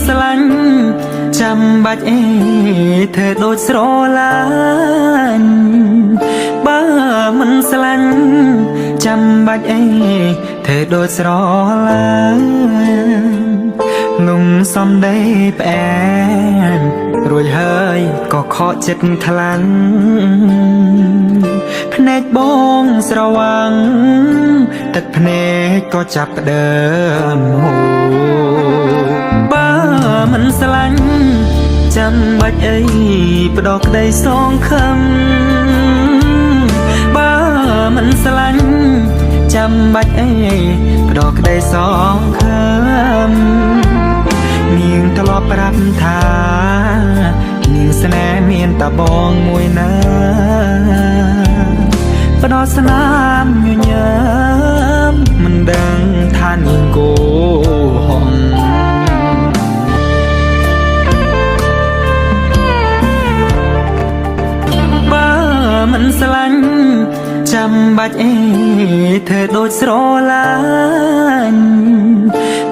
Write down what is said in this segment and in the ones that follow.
ស្រឡាញ់ចាំបាច់អីធ្វើដូចស្រឡាញ់បើមិនស្រឡាញ់ចាំបាច់អីធ្វើដូចស្រឡាញ់នំសំដីផ្អែមរួចហើយក៏ខកចិត្តខ្លាំងភ្នែកបងស្រវាំងទឹកភ្នែកក៏ចាប់ផ្ដើមហូរបើមិនស្រឡាញ់ចាំបាច់អីផ្ដោក្ដីសងខឹមបើមិនស្រឡាញ់ចាំបាច់អីផ្ដោក្ដីសងខឹមនាងធ្លាប់ប្រាប់ថានាងស្នេហ៍មានតែបងមួយណាផ្ដោស្នាមញញឹមមិនដឹងថានាងគោហងបើមិនស្រឡាញ់ចាំបាច់អីធ្វើដូចស្រឡាញ់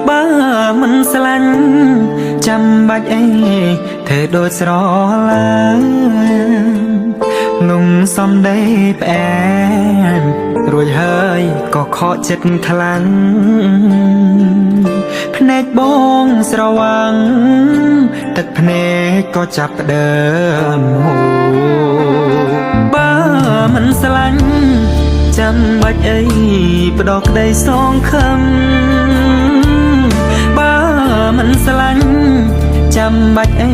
បើមិនស្រឡាញ់ចាំបាច់អីធ្វើដូចស្រឡាញ់នំសំដីផ្អែមរួចហើយក៏ខកចិត្តខ្លាំងភ្នែកបងស្រវាំងទឹកភ្នែកក៏ចាប់ផ្ដើមហូរបើមិនស្រឡាញ់ចាំបាច់អីផ្ដោក្ដីសងខឹមបើមិនស្រឡាញ់ចាំបាច់អី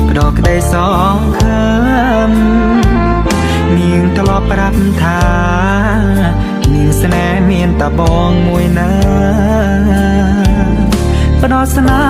ផ្ដោក្ដីសងខឹមនាងធ្លាប់ប្រាប់ថានាងស្នេហ៍មានតែបងមួយណាផ្ដោស្នា